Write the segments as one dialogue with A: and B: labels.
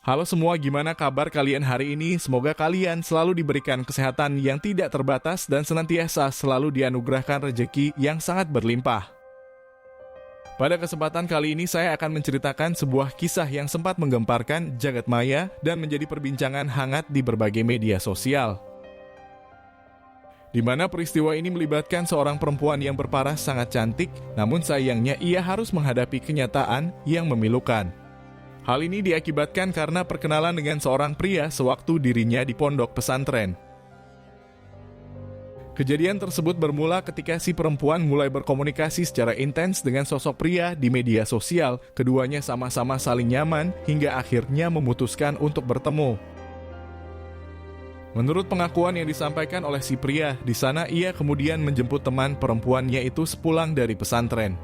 A: Halo semua, gimana kabar kalian hari ini? Semoga kalian selalu diberikan kesehatan yang tidak terbatas dan senantiasa selalu dianugerahkan rezeki yang sangat berlimpah. Pada kesempatan kali ini saya akan menceritakan sebuah kisah yang sempat menggemparkan jagat maya dan menjadi perbincangan hangat di berbagai media sosial. Di mana peristiwa ini melibatkan seorang perempuan yang berparas sangat cantik, namun sayangnya ia harus menghadapi kenyataan yang memilukan. Hal ini diakibatkan karena perkenalan dengan seorang pria sewaktu dirinya di pondok pesantren. Kejadian tersebut bermula ketika si perempuan mulai berkomunikasi secara intens dengan sosok pria di media sosial. Keduanya sama-sama saling nyaman hingga akhirnya memutuskan untuk bertemu. Menurut pengakuan yang disampaikan oleh si pria, di sana ia kemudian menjemput teman perempuannya itu sepulang dari pesantren.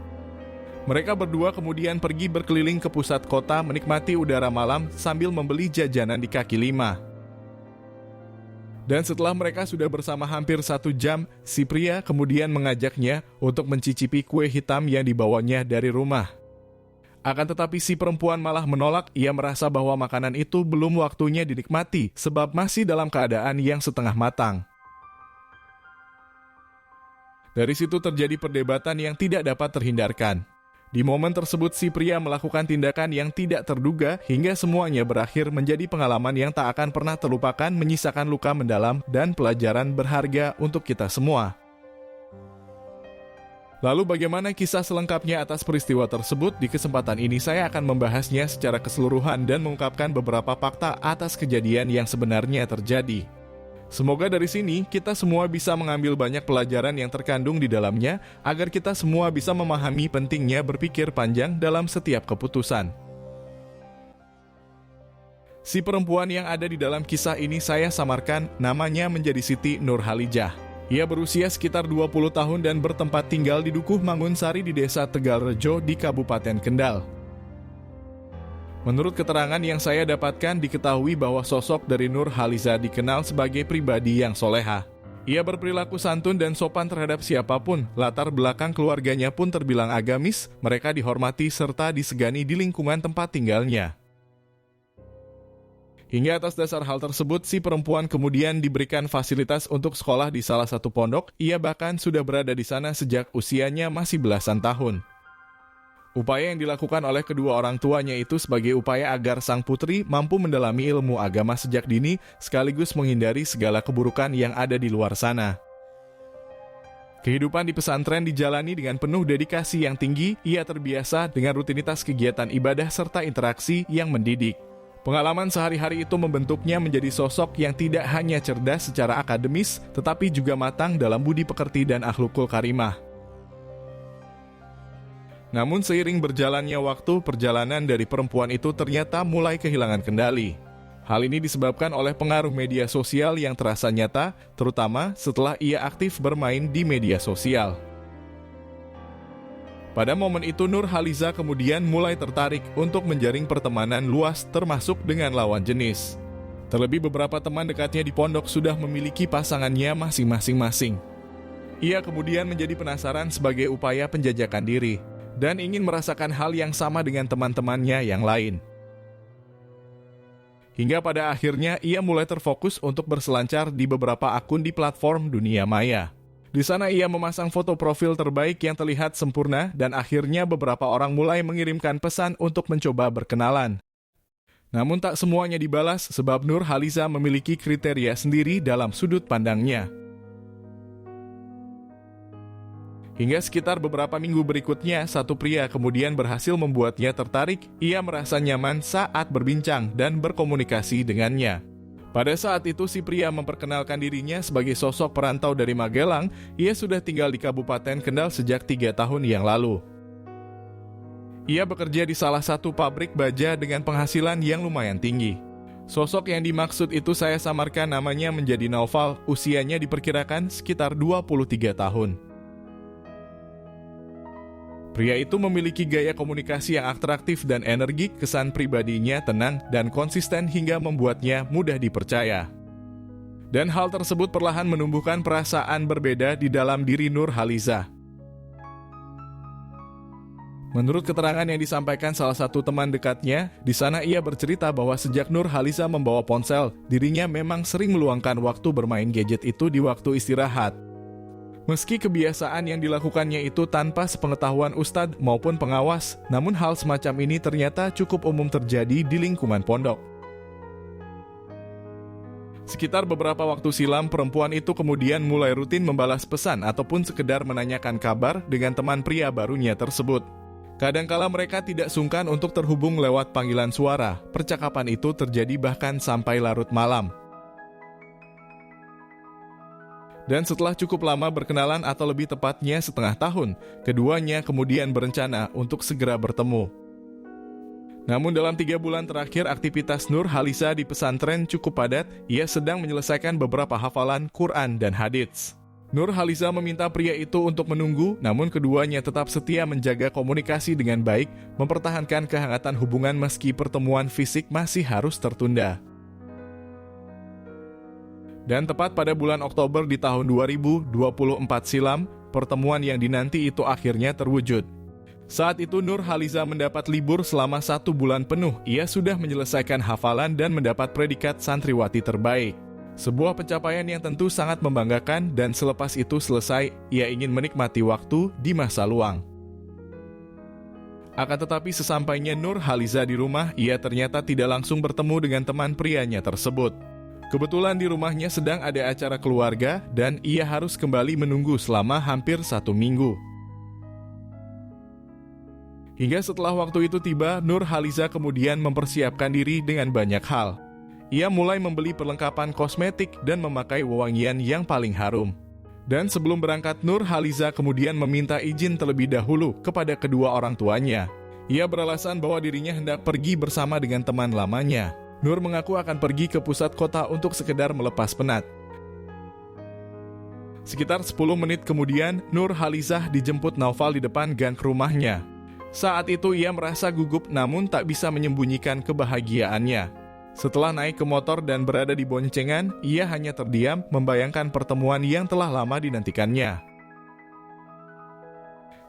A: Mereka berdua kemudian pergi berkeliling ke pusat kota menikmati udara malam sambil membeli jajanan di kaki lima. Dan setelah mereka sudah bersama hampir 1 jam, si pria kemudian mengajaknya untuk mencicipi kue hitam yang dibawanya dari rumah. Akan tetapi si perempuan malah menolak, ia merasa bahwa makanan itu belum waktunya dinikmati sebab masih dalam keadaan yang setengah matang. Dari situ terjadi perdebatan yang tidak dapat terhindarkan. Di momen tersebut si pria melakukan tindakan yang tidak terduga hingga semuanya berakhir menjadi pengalaman yang tak akan pernah terlupakan, menyisakan luka mendalam dan pelajaran berharga untuk kita semua. Lalu bagaimana kisah selengkapnya atas peristiwa tersebut? Di kesempatan ini saya akan membahasnya secara keseluruhan dan mengungkapkan beberapa fakta atas kejadian yang sebenarnya terjadi. Semoga dari sini kita semua bisa mengambil banyak pelajaran yang terkandung di dalamnya agar kita semua bisa memahami pentingnya berpikir panjang dalam setiap keputusan. Si perempuan yang ada di dalam kisah ini saya samarkan namanya menjadi Siti Nurhalijah. Ia berusia sekitar 20 tahun dan bertempat tinggal di Dukuh Mangunsari di Desa Tegalrejo di Kabupaten Kendal. Menurut keterangan yang saya dapatkan, diketahui bahwa sosok dari Nurhalijah dikenal sebagai pribadi yang soleha. Ia berperilaku santun dan sopan terhadap siapapun, latar belakang keluarganya pun terbilang agamis, mereka dihormati serta disegani di lingkungan tempat tinggalnya. Hingga atas dasar hal tersebut, si perempuan kemudian diberikan fasilitas untuk sekolah di salah satu pondok, ia bahkan sudah berada di sana sejak usianya masih belasan tahun. Upaya yang dilakukan oleh kedua orang tuanya itu sebagai upaya agar sang putri mampu mendalami ilmu agama sejak dini, sekaligus menghindari segala keburukan yang ada di luar sana. Kehidupan di pesantren dijalani dengan penuh dedikasi yang tinggi, ia terbiasa dengan rutinitas kegiatan ibadah serta interaksi yang mendidik. Pengalaman sehari-hari itu membentuknya menjadi sosok yang tidak hanya cerdas secara akademis, tetapi juga matang dalam budi pekerti dan akhlakul karimah. Namun seiring berjalannya waktu, perjalanan dari perempuan itu ternyata mulai kehilangan kendali. Hal ini disebabkan oleh pengaruh media sosial yang terasa nyata, terutama setelah ia aktif bermain di media sosial. Pada momen itu Nurhalijah kemudian mulai tertarik untuk menjaring pertemanan luas termasuk dengan lawan jenis. Terlebih beberapa teman dekatnya di pondok sudah memiliki pasangannya masing-masing. Ia kemudian menjadi penasaran sebagai upaya penjajakan diri dan ingin merasakan hal yang sama dengan teman-temannya yang lain. Hingga pada akhirnya ia mulai terfokus untuk berselancar di beberapa akun di platform dunia maya. Di sana ia memasang foto profil terbaik yang terlihat sempurna dan akhirnya beberapa orang mulai mengirimkan pesan untuk mencoba berkenalan. Namun tak semuanya dibalas sebab Nurhalijah memiliki kriteria sendiri dalam sudut pandangnya. Hingga sekitar beberapa minggu berikutnya, satu pria kemudian berhasil membuatnya tertarik. Ia merasa nyaman saat berbincang dan berkomunikasi dengannya. Pada saat itu si pria memperkenalkan dirinya sebagai sosok perantau dari Magelang. Ia sudah tinggal di Kabupaten Kendal sejak 3 tahun yang lalu. Ia bekerja di salah satu pabrik baja dengan penghasilan yang lumayan tinggi. Sosok yang dimaksud itu saya samarkan namanya menjadi Naufal. Usianya diperkirakan sekitar 23 tahun. Pria itu memiliki gaya komunikasi yang atraktif dan energik, kesan pribadinya tenang dan konsisten hingga membuatnya mudah dipercaya. Dan hal tersebut perlahan menumbuhkan perasaan berbeda di dalam diri Nurhalijah. Menurut keterangan yang disampaikan salah satu teman dekatnya, di sana ia bercerita bahwa sejak Nur Haliza membawa ponsel, dirinya memang sering meluangkan waktu bermain gadget itu di waktu istirahat. Meski kebiasaan yang dilakukannya itu tanpa sepengetahuan ustadz maupun pengawas, namun hal semacam ini ternyata cukup umum terjadi di lingkungan pondok. Sekitar beberapa waktu silam, perempuan itu kemudian mulai rutin membalas pesan ataupun sekedar menanyakan kabar dengan teman pria barunya tersebut. Kadangkala mereka tidak sungkan untuk terhubung lewat panggilan suara. Percakapan itu terjadi bahkan sampai larut malam. Dan setelah cukup lama berkenalan atau lebih tepatnya setengah tahun, keduanya kemudian berencana untuk segera bertemu. Namun dalam 3 bulan terakhir aktivitas Nur Haliza di pesantren cukup padat, ia sedang menyelesaikan beberapa hafalan Quran dan hadits. Nur Haliza meminta pria itu untuk menunggu, namun keduanya tetap setia menjaga komunikasi dengan baik, mempertahankan kehangatan hubungan meski pertemuan fisik masih harus tertunda. Dan tepat pada bulan Oktober di tahun 2024 silam, pertemuan yang dinanti itu akhirnya terwujud. Saat itu Nur Haliza mendapat libur selama 1 bulan penuh. Ia sudah menyelesaikan hafalan dan mendapat predikat santriwati terbaik. Sebuah pencapaian yang tentu sangat membanggakan, dan selepas itu selesai, ia ingin menikmati waktu di masa luang. Akan tetapi sesampainya Nur Haliza di rumah, ia ternyata tidak langsung bertemu dengan teman prianya tersebut. Kebetulan di rumahnya sedang ada acara keluarga, dan ia harus kembali menunggu selama hampir 1 minggu. Hingga setelah waktu itu tiba, Nur Haliza kemudian mempersiapkan diri dengan banyak hal. Ia mulai membeli perlengkapan kosmetik dan memakai wewangian yang paling harum. Dan sebelum berangkat, Nur Haliza kemudian meminta izin terlebih dahulu kepada kedua orang tuanya. Ia beralasan bahwa dirinya hendak pergi bersama dengan teman lamanya. Nur mengaku akan pergi ke pusat kota untuk sekedar melepas penat. Sekitar 10 menit kemudian, Nur Haliza dijemput Naufal di depan gang rumahnya. Saat itu ia merasa gugup namun tak bisa menyembunyikan kebahagiaannya. Setelah naik ke motor dan berada di boncengan, ia hanya terdiam membayangkan pertemuan yang telah lama dinantikannya.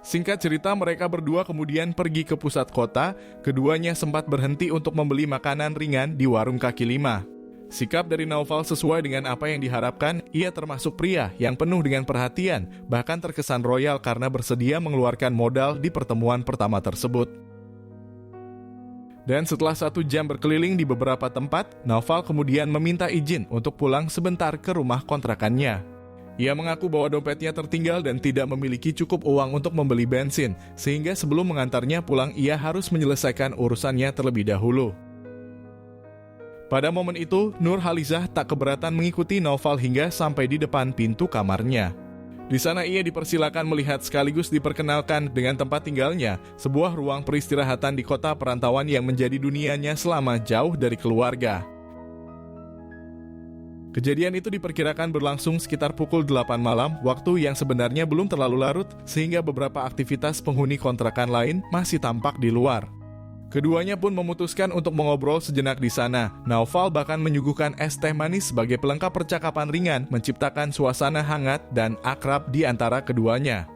A: Singkat cerita, mereka berdua kemudian pergi ke pusat kota. Keduanya sempat berhenti untuk membeli makanan ringan di warung kaki lima. Sikap dari Naufal sesuai dengan apa yang diharapkan. Ia termasuk pria yang penuh dengan perhatian, bahkan terkesan royal karena bersedia mengeluarkan modal di pertemuan pertama tersebut. Dan setelah 1 jam berkeliling di beberapa tempat, Naufal kemudian meminta izin untuk pulang sebentar ke rumah kontrakannya. Ia mengaku bahwa dompetnya tertinggal dan tidak memiliki cukup uang untuk membeli bensin, sehingga sebelum mengantarnya pulang ia harus menyelesaikan urusannya terlebih dahulu. Pada momen itu, Nur Haliza tak keberatan mengikuti Naufal hingga sampai di depan pintu kamarnya. Di sana ia dipersilakan melihat sekaligus diperkenalkan dengan tempat tinggalnya, sebuah ruang peristirahatan di kota perantauan yang menjadi dunianya selama jauh dari keluarga. Kejadian itu diperkirakan berlangsung sekitar pukul 8 malam, waktu yang sebenarnya belum terlalu larut, sehingga beberapa aktivitas penghuni kontrakan lain masih tampak di luar. Keduanya pun memutuskan untuk mengobrol sejenak di sana. Naufal bahkan menyuguhkan es teh manis sebagai pelengkap percakapan ringan, menciptakan suasana hangat dan akrab di antara keduanya.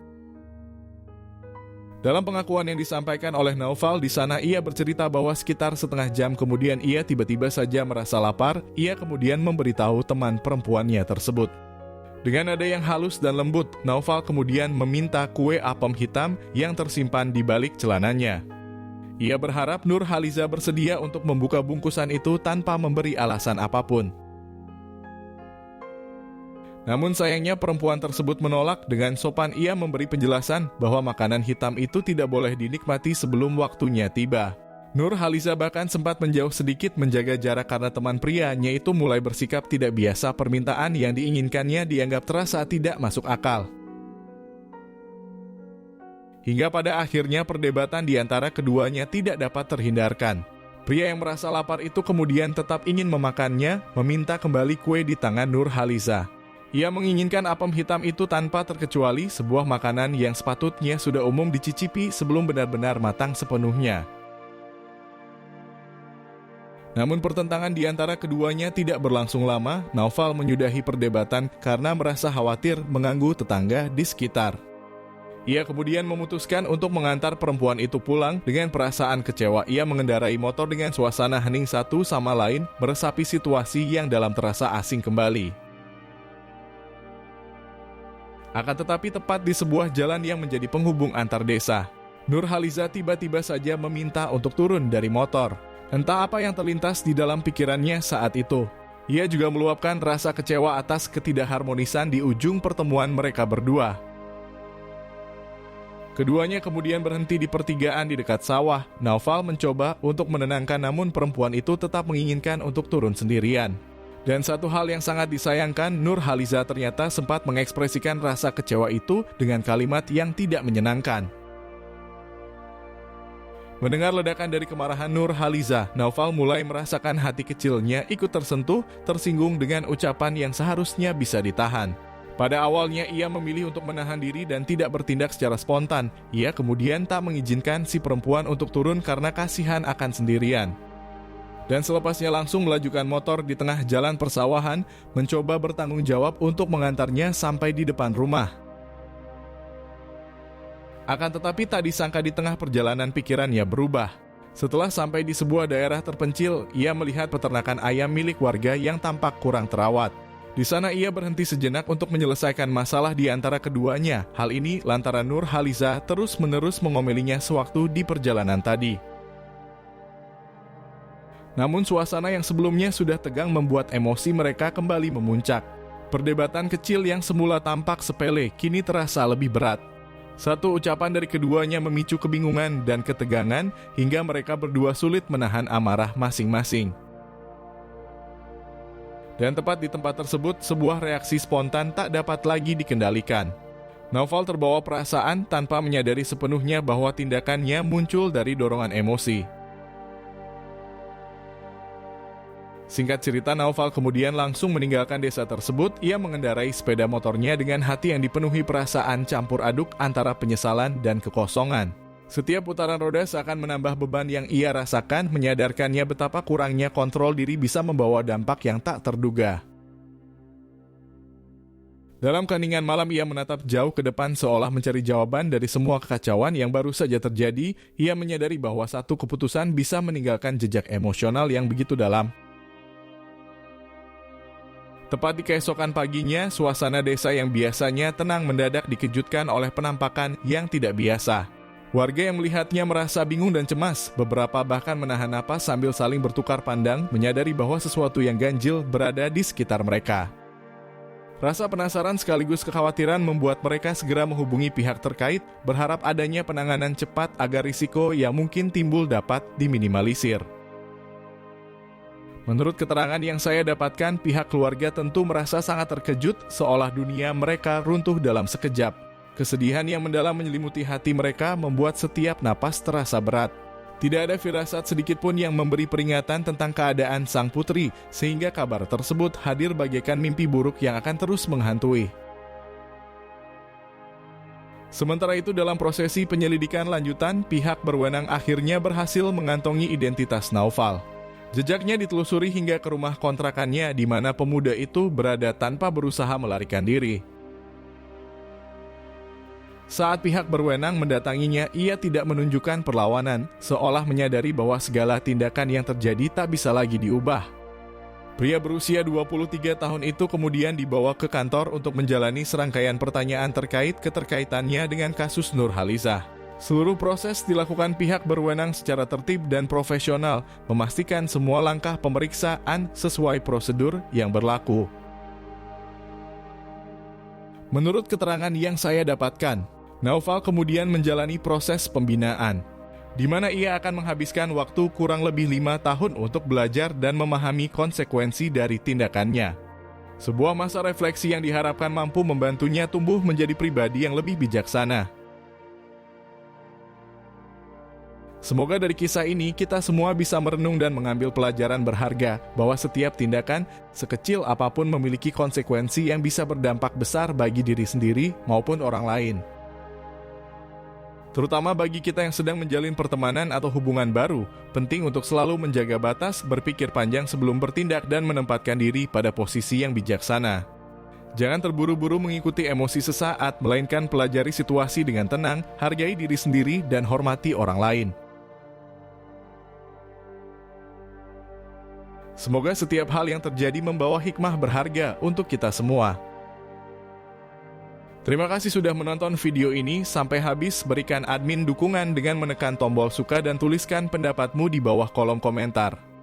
A: Dalam pengakuan yang disampaikan oleh Naufal, di sana ia bercerita bahwa sekitar setengah jam kemudian ia tiba-tiba saja merasa lapar. Ia kemudian memberitahu teman perempuannya tersebut. Dengan nada yang halus dan lembut, Naufal kemudian meminta kue apem hitam yang tersimpan di balik celananya. Ia berharap Nur Haliza bersedia untuk membuka bungkusan itu tanpa memberi alasan apapun. Namun sayangnya perempuan tersebut menolak. Dengan sopan ia memberi penjelasan bahwa makanan hitam itu tidak boleh dinikmati sebelum waktunya tiba. Nur Haliza bahkan sempat menjauh sedikit menjaga jarak karena teman prianya itu mulai bersikap tidak biasa. Permintaan yang diinginkannya dianggap terasa tidak masuk akal. Hingga pada akhirnya perdebatan di antara keduanya tidak dapat terhindarkan. Pria yang merasa lapar itu kemudian tetap ingin memakannya, meminta kembali kue di tangan Nur Haliza. Ia menginginkan apem hitam itu tanpa terkecuali, sebuah makanan yang sepatutnya sudah umum dicicipi sebelum benar-benar matang sepenuhnya. Namun pertentangan di antara keduanya tidak berlangsung lama. Naufal menyudahi perdebatan karena merasa khawatir mengganggu tetangga di sekitar. Ia kemudian memutuskan untuk mengantar perempuan itu pulang dengan perasaan kecewa. Ia mengendarai motor dengan suasana hening satu sama lain, meresapi situasi yang dalam terasa asing kembali. Akan tetapi tepat di sebuah jalan yang menjadi penghubung antar desa, Nurhaliza tiba-tiba saja meminta untuk turun dari motor. Entah apa yang terlintas di dalam pikirannya saat itu. Ia juga meluapkan rasa kecewa atas ketidakharmonisan di ujung pertemuan mereka berdua. Keduanya kemudian berhenti di pertigaan di dekat sawah. Naufal mencoba untuk menenangkan, namun perempuan itu tetap menginginkan untuk turun sendirian. Dan satu hal yang sangat disayangkan, Nurhaliza ternyata sempat mengekspresikan rasa kecewa itu dengan kalimat yang tidak menyenangkan. Mendengar ledakan dari kemarahan Nurhaliza, Naufal mulai merasakan hati kecilnya ikut tersentuh, tersinggung dengan ucapan yang seharusnya bisa ditahan. Pada awalnya ia memilih untuk menahan diri dan tidak bertindak secara spontan. Ia kemudian tak mengizinkan si perempuan untuk turun karena kasihan akan sendirian. Dan selepasnya langsung melajukan motor di tengah jalan persawahan, mencoba bertanggung jawab untuk mengantarnya sampai di depan rumah. Akan tetapi tak disangka di tengah perjalanan pikirannya berubah. Setelah sampai di sebuah daerah terpencil, ia melihat peternakan ayam milik warga yang tampak kurang terawat. Di sana ia berhenti sejenak untuk menyelesaikan masalah di antara keduanya. Hal ini lantaran Nurhaliza terus-menerus mengomelinya sewaktu di perjalanan tadi. Namun suasana yang sebelumnya sudah tegang membuat emosi mereka kembali memuncak. Perdebatan kecil yang semula tampak sepele kini terasa lebih berat. Satu ucapan dari keduanya memicu kebingungan dan ketegangan hingga mereka berdua sulit menahan amarah masing-masing. Dan tepat di tempat tersebut, sebuah reaksi spontan tak dapat lagi dikendalikan. Naufal terbawa perasaan tanpa menyadari sepenuhnya bahwa tindakannya muncul dari dorongan emosi. Singkat cerita, Naufal kemudian langsung meninggalkan desa tersebut. Ia mengendarai sepeda motornya dengan hati yang dipenuhi perasaan campur aduk antara penyesalan dan kekosongan. Setiap putaran roda seakan menambah beban yang ia rasakan, menyadarkannya betapa kurangnya kontrol diri bisa membawa dampak yang tak terduga. Dalam keheningan malam ia menatap jauh ke depan seolah mencari jawaban dari semua kekacauan yang baru saja terjadi. Ia menyadari bahwa satu keputusan bisa meninggalkan jejak emosional yang begitu dalam. Tepat di keesokan paginya, suasana desa yang biasanya tenang mendadak dikejutkan oleh penampakan yang tidak biasa. Warga yang melihatnya merasa bingung dan cemas, beberapa bahkan menahan napas sambil saling bertukar pandang, menyadari bahwa sesuatu yang ganjil berada di sekitar mereka. Rasa penasaran sekaligus kekhawatiran membuat mereka segera menghubungi pihak terkait, berharap adanya penanganan cepat agar risiko yang mungkin timbul dapat diminimalisir. Menurut keterangan yang saya dapatkan, pihak keluarga tentu merasa sangat terkejut, seolah dunia mereka runtuh dalam sekejap. Kesedihan yang mendalam menyelimuti hati mereka membuat setiap napas terasa berat. Tidak ada firasat sedikit pun yang memberi peringatan tentang keadaan sang putri, sehingga kabar tersebut hadir bagaikan mimpi buruk yang akan terus menghantui. Sementara itu dalam prosesi penyelidikan lanjutan, pihak berwenang akhirnya berhasil mengantongi identitas Naufal. Jejaknya ditelusuri hingga ke rumah kontrakannya di mana pemuda itu berada tanpa berusaha melarikan diri. Saat pihak berwenang mendatanginya, ia tidak menunjukkan perlawanan, seolah menyadari bahwa segala tindakan yang terjadi tak bisa lagi diubah. Pria berusia 23 tahun itu kemudian dibawa ke kantor untuk menjalani serangkaian pertanyaan terkait keterkaitannya dengan kasus Nurhaliza. Seluruh proses dilakukan pihak berwenang secara tertib dan profesional, memastikan semua langkah pemeriksaan sesuai prosedur yang berlaku. Menurut keterangan yang saya dapatkan, Naufal kemudian menjalani proses pembinaan, di mana ia akan menghabiskan waktu kurang lebih 5 tahun untuk belajar dan memahami konsekuensi dari tindakannya. Sebuah masa refleksi yang diharapkan mampu membantunya tumbuh menjadi pribadi yang lebih bijaksana. Semoga dari kisah ini kita semua bisa merenung dan mengambil pelajaran berharga bahwa setiap tindakan, sekecil apapun memiliki konsekuensi yang bisa berdampak besar bagi diri sendiri maupun orang lain. Terutama bagi kita yang sedang menjalin pertemanan atau hubungan baru, penting untuk selalu menjaga batas, berpikir panjang sebelum bertindak dan menempatkan diri pada posisi yang bijaksana. Jangan terburu-buru mengikuti emosi sesaat, melainkan pelajari situasi dengan tenang, hargai diri sendiri, dan hormati orang lain. Semoga setiap hal yang terjadi membawa hikmah berharga untuk kita semua. Terima kasih sudah menonton video ini sampai habis. Berikan admin dukungan dengan menekan tombol suka dan tuliskan pendapatmu di bawah kolom komentar.